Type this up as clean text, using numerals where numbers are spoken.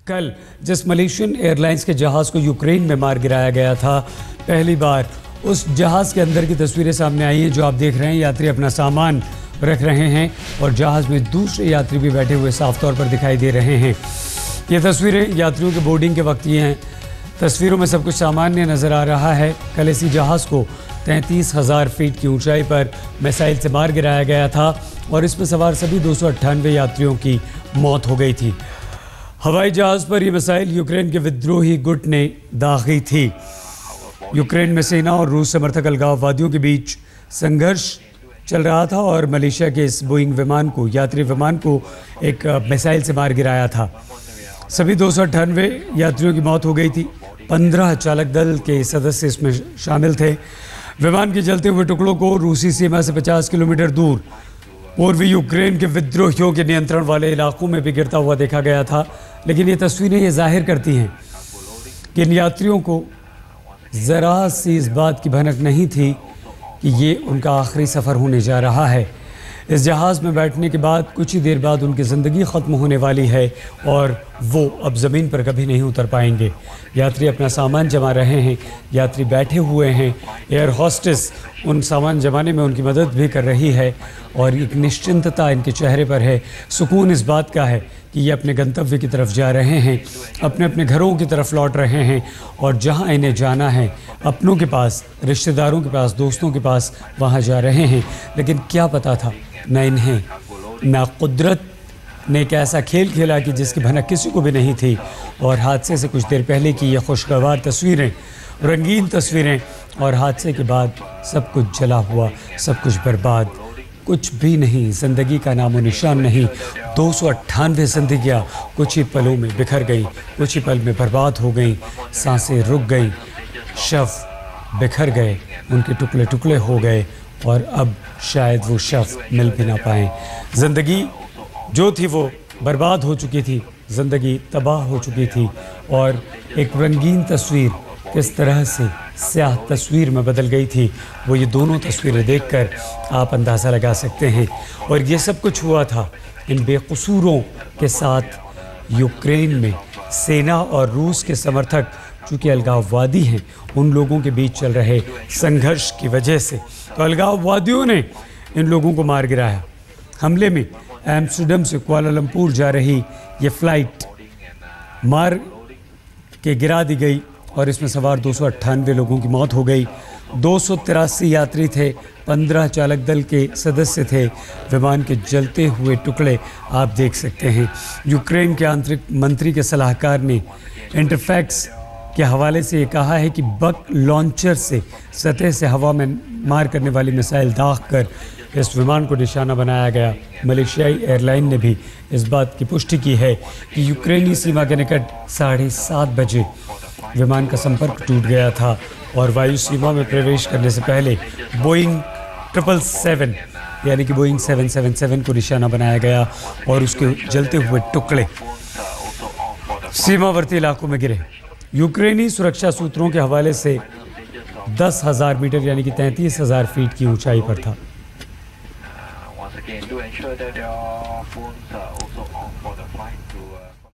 कल जिस Malaysian airlines के जहाज़ को यूक्रेन में मार गिराया गया था, पहली बार उस जहाज़ के अंदर की तस्वीरें सामने आई हैं जो आप देख रहे हैं। यात्री अपना सामान रख रहे हैं और जहाज़ में दूसरे यात्री भी बैठे हुए साफ तौर पर दिखाई दे रहे हैं। ये तस्वीरें यात्रियों के बोर्डिंग के वक्त की हैं। तस्वीरों में सब कुछ सामान्य नज़र आ रहा है। कल इसी जहाज़ को 33,000 फीट की ऊंचाई पर मिसाइल से मार गिराया गया था और इसमें सवार सभी 298 यात्रियों की मौत हो गई थी। हवाई जहाज़ पर यह मिसाइल यूक्रेन के विद्रोही गुट ने दागी थी। यूक्रेन में सेना और रूस समर्थक अलगाववादियों के बीच संघर्ष चल रहा था और मलेशिया के इस बोइंग विमान को, यात्री विमान को एक मिसाइल से मार गिराया था। सभी 298 यात्रियों की मौत हो गई थी। 15 चालक दल के सदस्य इसमें शामिल थे। विमान के जलते हुए टुकड़ों को रूसी सीमा से 50 किलोमीटर दूर पूर्वी यूक्रेन के विद्रोहियों के नियंत्रण वाले इलाकों में भी गिरता हुआ देखा गया था। लेकिन ये तस्वीरें ये जाहिर करती हैं कि इन यात्रियों को ज़रा सी इस बात की भनक नहीं थी कि ये उनका आखिरी सफ़र होने जा रहा है। इस जहाज़ में बैठने के बाद कुछ ही देर बाद उनकी ज़िंदगी ख़त्म होने वाली है और वो अब ज़मीन पर कभी नहीं उतर पाएंगे। यात्री अपना सामान जमा रहे हैं, यात्री बैठे हुए हैं। एयर होस्टेस उन सामान जमाने में उनकी मदद भी कर रही है और एक निश्चिंतता इनके चेहरे पर है। सुकून इस बात का है कि ये अपने गंतव्य की तरफ जा रहे हैं, अपने अपने घरों की तरफ लौट रहे हैं और जहां इन्हें जाना है, अपनों के पास, रिश्तेदारों के पास, दोस्तों के पास, वहां जा रहे हैं। लेकिन क्या पता था, न इन्हें न कुदरत ने एक ऐसा खेल खेला कि जिसकी भनक किसी को भी नहीं थी। और हादसे से कुछ देर पहले की ये खुशगवार तस्वीरें, रंगीन तस्वीरें, और हादसे के बाद सब कुछ जला हुआ, सब कुछ बर्बाद, कुछ भी नहीं, ज़िंदगी का नामो निशान नहीं। 298 ज़िंदगियाँ कुछ ही पलों में बिखर गई, कुछ ही पल में बर्बाद हो गई, सांसें रुक गईं, शव बिखर गए, उनके टुकड़े टुकड़े हो गए और अब शायद वो शव मिल भी ना पाएँ। ज़िंदगी जो थी वो बर्बाद हो चुकी थी, ज़िंदगी तबाह हो चुकी थी और एक रंगीन तस्वीर किस तरह से स्याह तस्वीर में बदल गई थी, वो ये दोनों तस्वीरें देखकर आप अंदाज़ा लगा सकते हैं। और ये सब कुछ हुआ था इन बेकसूरों के साथ। यूक्रेन में सेना और रूस के समर्थक चूँकि अलगाववादी हैं, उन लोगों के बीच चल रहे संघर्ष की वजह से तो अलगाववादियों ने इन लोगों को मार गिराया। हमले में एम्स्टर्डम से कुआलालंपुर जा रही ये फ़्लाइट मार के गिरा दी गई और इसमें सवार 298 लोगों की मौत हो गई। 283 यात्री थे, 15 चालक दल के सदस्य थे। विमान के जलते हुए टुकड़े आप देख सकते हैं। यूक्रेन के आंतरिक मंत्री के सलाहकार ने इंटरफैक्स के हवाले से ये कहा है कि बक लॉन्चर से सतह से हवा में मार करने वाली मिसाइल दाग कर इस विमान को निशाना बनाया गया। मलेशियाई एयरलाइन ने भी इस बात की पुष्टि की है कि यूक्रेनी सीमा के निकट 7:30 बजे विमान का संपर्क टूट गया था और वायु सीमा में प्रवेश करने से पहले बोइंग 777 यानी कि बोइंग 777 को निशाना बनाया गया और उसके जलते हुए टुकड़े सीमावर्ती इलाकों में गिरे। यूक्रेनी सुरक्षा सूत्रों के हवाले से 10,000 मीटर यानी कि 33,000 फीट की ऊंचाई पर था।